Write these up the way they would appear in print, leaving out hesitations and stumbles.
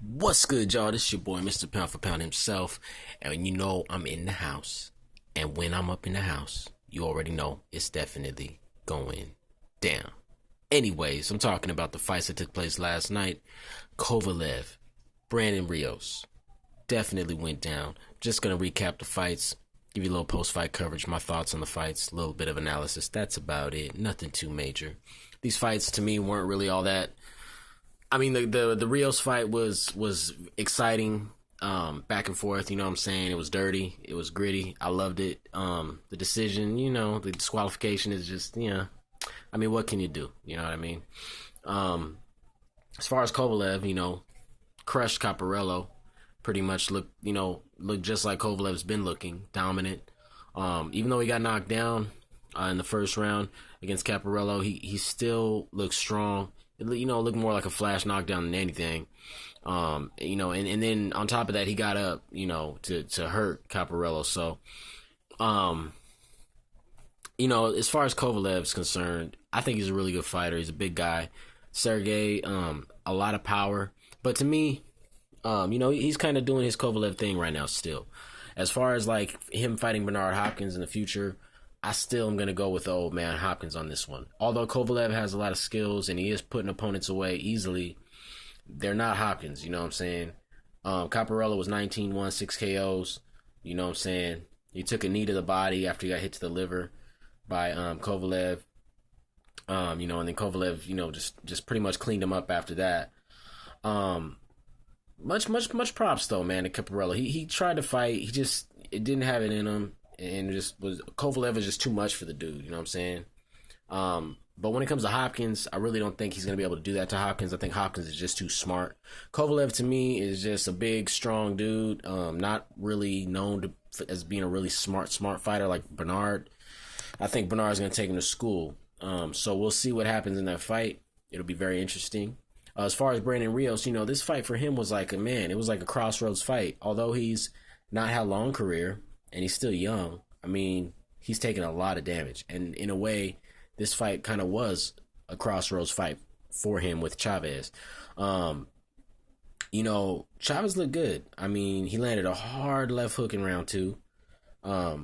What's good, y'all? This is your boy, Mr. Pound for Pound himself. And you know I'm in the house. And when I'm up in the house, you already know it's definitely going down. Anyways, I'm talking about the fights that took place last night. Kovalev, Brandon Rios. Definitely went down. Just going to recap the fights, give you a little post-fight coverage, my thoughts on the fights, a little bit of analysis. That's about it. Nothing too major. These fights, to me, weren't really all that. I mean, the Rios fight was exciting, back and forth. You know what I'm saying? It was dirty. It was gritty. I loved it. The decision, the disqualification is just, I mean, what can you do? You know what I mean? As far as Kovalev, crushed Caparello. Pretty much looked just like Kovalev's been looking, dominant. Even though he got knocked down in the first round against Caparello, he still looks strong. Looked more like a flash knockdown than anything. And then on top of that, he got up, to hurt Caparello. So, as far as Kovalev's concerned, I think he's a really good fighter. He's a big guy. Sergey, a lot of power. But to me, he's kind of doing his Kovalev thing right now still. As far as like him fighting Bernard Hopkins in the future, I still am going to go with old man Hopkins on this one. Although Kovalev has a lot of skills and he is putting opponents away easily, they're not Hopkins, you know what I'm saying? Caparello was 19-1, 6 KOs, you know what I'm saying? He took a knee to the body after he got hit to the liver by Kovalev. And then Kovalev, just pretty much cleaned him up after that. Much props though, man, to Caparello. He tried to fight, it didn't have it in him. And Kovalev is just too much for the dude, you know what I'm saying? But when it comes to Hopkins, I really don't think he's going to be able to do that to Hopkins. I think Hopkins is just too smart. Kovalev, to me, is just a big, strong dude, not really known as being a really smart fighter like Bernard. I think Bernard's going to take him to school. So we'll see what happens in that fight. It'll be very interesting. As far as Brandon Rios, this fight for him was like it was like a crossroads fight. Although he's not had a long career, and he's still young. I mean, he's taken a lot of damage. And in a way, this fight kind of was a crossroads fight for him with Chavez. Chavez looked good. I mean, he landed a hard left hook in round 2. There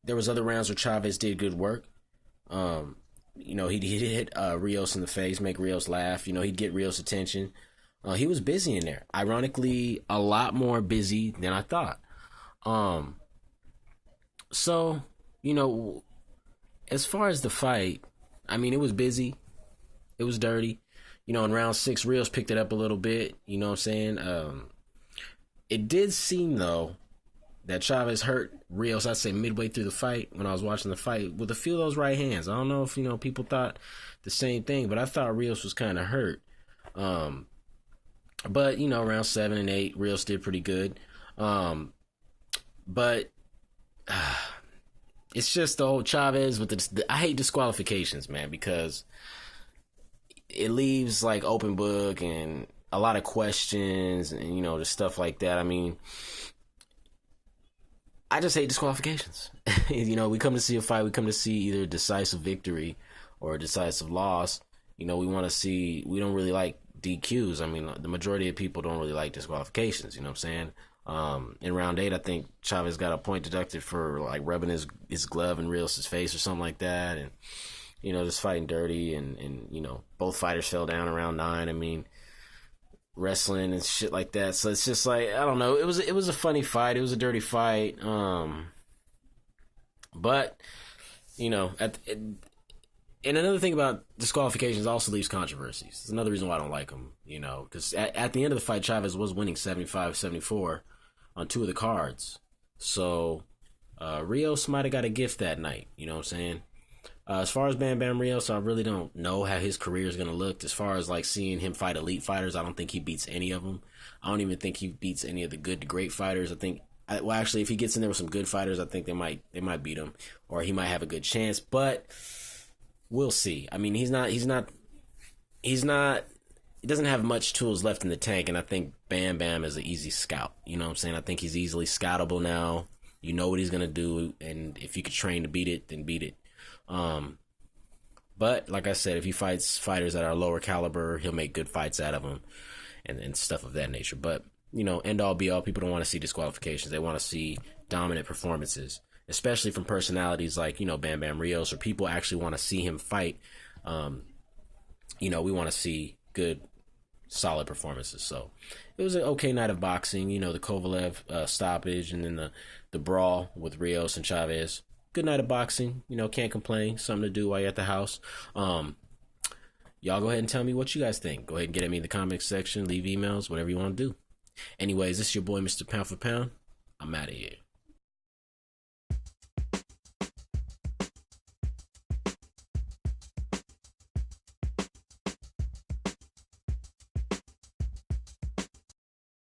was other rounds where Chavez did good work. He hit Rios in the face, make Rios laugh. He'd get Rios' attention. He was busy in there. Ironically, a lot more busy than I thought. As far as the fight, I mean, it was busy. It was dirty. In round 6, Rios picked it up a little bit. You know what I'm saying? It did seem, though, that Chavez hurt Rios, I'd say, midway through the fight when I was watching the fight with a few of those right hands. I don't know if, people thought the same thing, but I thought Rios was kind of hurt. But, round 7 and 8, Rios did pretty good. But it's just the whole Chavez with I hate disqualifications, man, because it leaves like open book and a lot of questions and just stuff like that. I mean, I just hate disqualifications. We come to see a fight, we come to see either a decisive victory or a decisive loss. We don't really like DQs. I mean, the majority of people don't really like disqualifications, you know what I'm saying? In round 8, I think Chavez got a point deducted for like rubbing his glove in Rios' face or something like that, and just fighting dirty, and both fighters fell down around 9. I mean, wrestling and shit like that. So it's just like, I don't know. It was a funny fight. It was a dirty fight. But and another thing about disqualifications also leaves controversies. It's another reason why I don't like them. Because at the end of the fight, Chavez was winning 75-74 on 2 of the cards. So Rios might have got a gift that night. You know what I'm saying? As far as Bam Bam Rios, I really don't know how his career is going to look. As far as like seeing him fight elite fighters, I don't think he beats any of them. I don't even think he beats any of the good to great fighters. I think, actually, if he gets in there with some good fighters, I think they might beat him, or he might have a good chance. But we'll see. I mean, he doesn't have much tools left in the tank, and I think Bam Bam is an easy scout. You know what I'm saying? I think he's easily scoutable now. You know what he's going to do, and if you could train to beat it, then beat it. But like I said, if he fights fighters that are lower caliber, he'll make good fights out of them. and stuff of that nature. But, you know, end all be all, people don't want to see disqualifications. They want to see dominant performances, especially from personalities like, you know, Bam Bam Rios, or people actually want to see him fight. You know, we want to see good, solid performances. So it was an okay night of boxing. You know, the Kovalev stoppage, and then the brawl with Rios and Chavez. Good night of boxing. You know, can't complain. Something to do while you're at the house. Y'all go ahead and tell me what you guys think. Go ahead and get at me in the comments section. Leave emails, whatever you want to do. Anyways, this is your boy, Mr. Pound for Pound. I'm out of here.